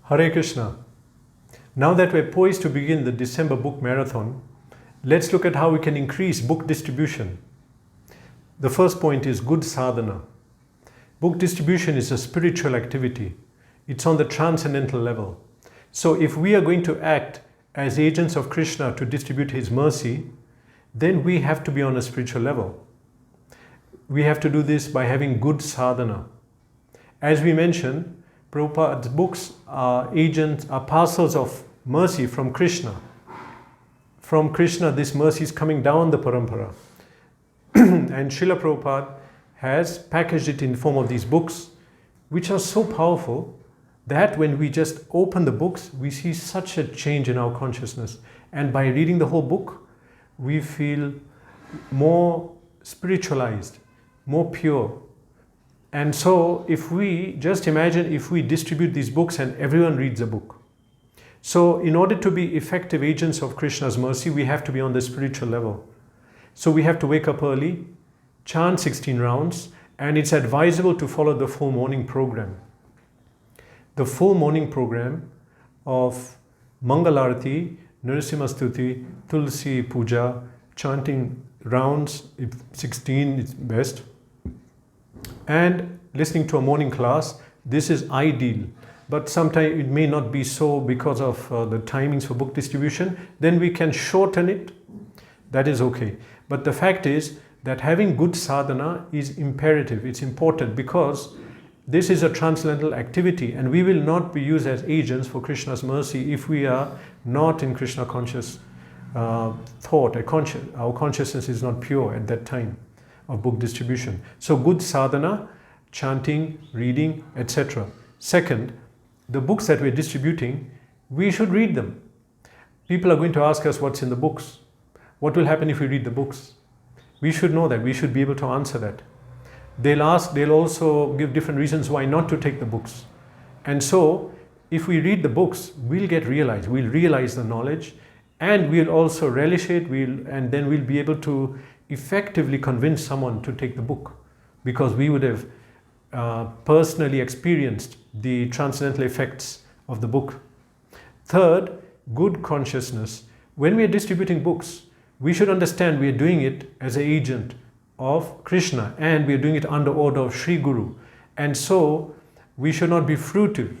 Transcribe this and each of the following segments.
Hare Krishna. Now that we're poised to begin the December book marathon, let's look at how we can increase book distribution. The first point is good sadhana. Book distribution is a spiritual activity. It's on the transcendental level. So if we are going to act as agents of Krishna to distribute his mercy, then we have to be on a spiritual level. We have to do this by having good sadhana. As we mentioned, Prabhupada's books are parcels of mercy from Krishna. From Krishna, this mercy is coming down the parampara. And Srila Prabhupada has packaged it in the form of these books, which are so powerful that when we just open the books, we see such a change in our consciousness. And by reading the whole book, we feel more spiritualized, more pure. And so if we just imagine if we distribute these books and everyone reads a book. So in order to be effective agents of Krishna's mercy, we have to be on the spiritual level. So we have to wake up early, chant 16 rounds, and it's advisable to follow the full morning program. The full morning program of Mangalarati, Narasimha-stuti, Tulsi Puja, chanting rounds, if 16 is best, and listening to a morning class. This is ideal, but sometimes it may not be so because of the timings for book distribution. Then we can shorten it. That is okay. But the fact is that having good sadhana is imperative. It's important because this is a transcendental activity and we will not be used as agents for Krishna's mercy if we are not in Krishna conscious thought. Our consciousness is not pure at that time of book distribution. So good sadhana, chanting, reading, etc. Second, the books that we're distributing, we should read them. People are going to ask us what's in the books. What will happen if we read the books? We should know that. We should be able to answer that. They'll also give different reasons why not to take the books. And so, if we read the books, we'll realize the knowledge, and we'll also relish it, and then we'll be able to effectively convince someone to take the book, because we would have personally experienced the transcendental effects of the book. Third, good consciousness. When we are distributing books, we should understand we are doing it as an agent of Krishna and we are doing it under order of Sri Guru. And so we should not be fruitive.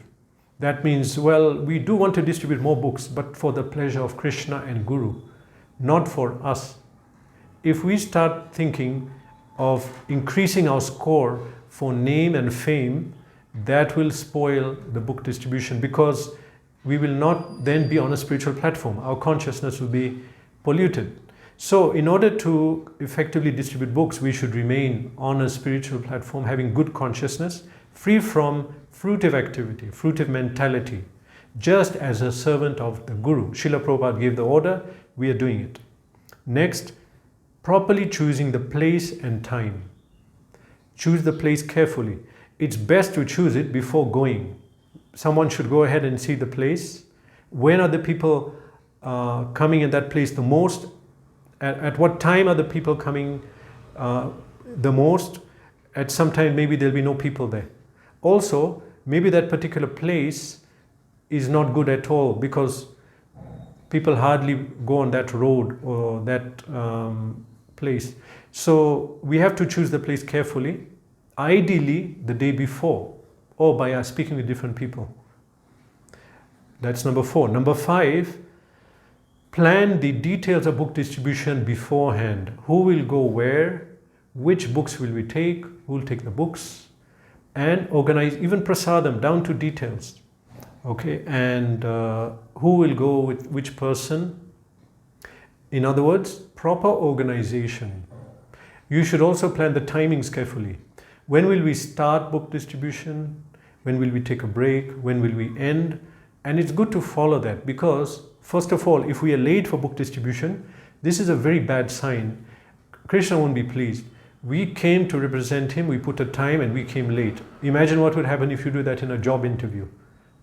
That means, well, we do want to distribute more books, but for the pleasure of Krishna and Guru, not for us. If we start thinking of increasing our score for name and fame, that will spoil the book distribution because we will not then be on a spiritual platform. Our consciousness will be polluted. So in order to effectively distribute books, we should remain on a spiritual platform, having good consciousness, free from fruitive activity, fruitive mentality, just as a servant of the Guru. Srila Prabhupada gave the order, we are doing it. Next, properly choosing the place and time. Choose the place carefully. It's best to choose it before going. Someone should go ahead and see the place. When are the people coming in that place the most? At what time are the people coming the most? At some time maybe there'll be no people there. Also, maybe that particular place is not good at all because people hardly go on that road or that place. So we have to choose the place carefully, ideally the day before or by speaking with different people. That's number 4. Number 5, plan the details of book distribution beforehand. Who will go where? Which books will we take? Who will take the books? And organize even prasadam down to details. Okay, and who will go with which person? In other words, proper organization. You should also plan the timings carefully. When will we start book distribution? When will we take a break? When will we end? And it's good to follow that because, first of all, if we are late for book distribution, this is a very bad sign. Krishna won't be pleased. We came to represent him, we put a time and we came late. Imagine what would happen if you do that in a job interview.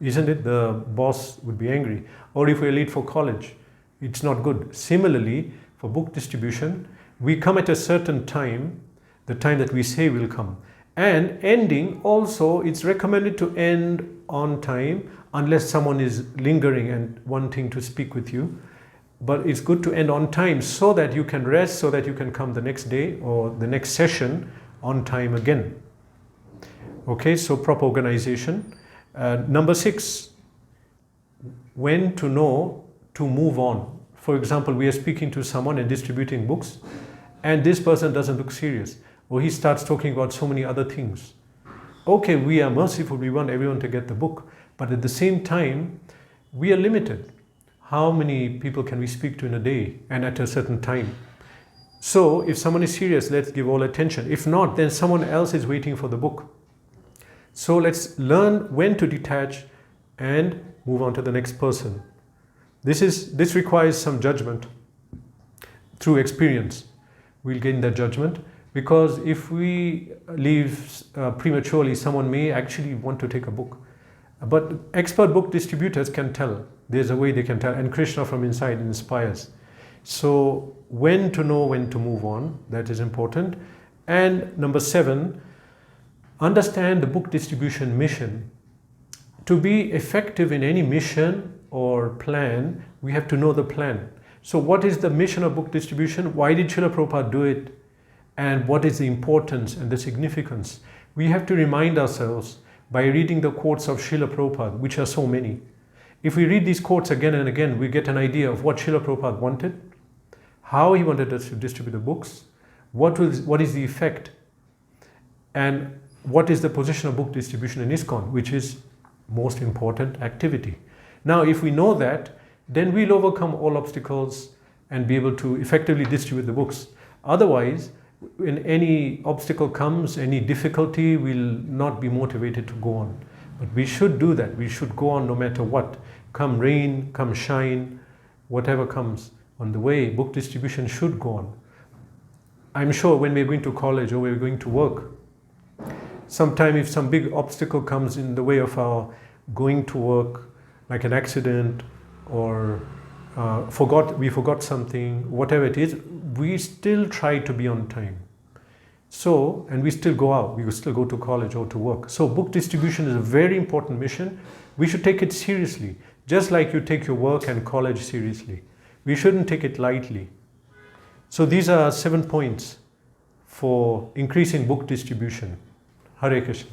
Isn't it? The boss would be angry. Or if we're late for college, it's not good. Similarly, for book distribution, we come at a certain time, the time that we say we'll come. And ending also, it's recommended to end on time unless someone is lingering and wanting to speak with you. But it's good to end on time so that you can rest, so that you can come the next day or the next session on time again. Okay, so proper organization. Number 6, when to know to move on. For example, we are speaking to someone and distributing books, and this person doesn't look serious, or he starts talking about so many other things. Okay, we are merciful, we want everyone to get the book, but at the same time, we are limited. How many people can we speak to in a day and at a certain time? So if someone is serious, let's give all attention. If not, then someone else is waiting for the book. So let's learn when to detach and move on to the next person. This requires some judgment through experience. We'll gain that judgment, because if we leave prematurely, someone may actually want to take a book. But expert book distributors can tell. There's a way they can tell, and Krishna from inside inspires. So when to know when to move on, that is important. And number 7, understand the book distribution mission. To be effective in any mission or plan, we have to know the plan. So what is the mission of book distribution? Why did Srila Prabhupada do it? And what is the importance and the significance? We have to remind ourselves by reading the quotes of Srila Prabhupada, which are so many. If we read these quotes again and again, we get an idea of what Srila Prabhupada wanted, how he wanted us to distribute the books, what is the effect, and what is the position of book distribution in ISKCON, which is most important activity. Now, if we know that, then we'll overcome all obstacles and be able to effectively distribute the books. Otherwise, when any obstacle comes, any difficulty, we'll not be motivated to go on. But we should do that. We should go on no matter what. Come rain, come shine, whatever comes on the way, book distribution should go on. I'm sure when we're going to college or we're going to work, sometime if some big obstacle comes in the way of our going to work, like an accident or we forgot something, whatever it is, we still try to be on time. So, and we still go out, we will still go to college or to work. So book distribution is a very important mission. We should take it seriously, just like you take your work and college seriously. We shouldn't take it lightly. So these are 7 points for increasing book distribution. Hare Krishna.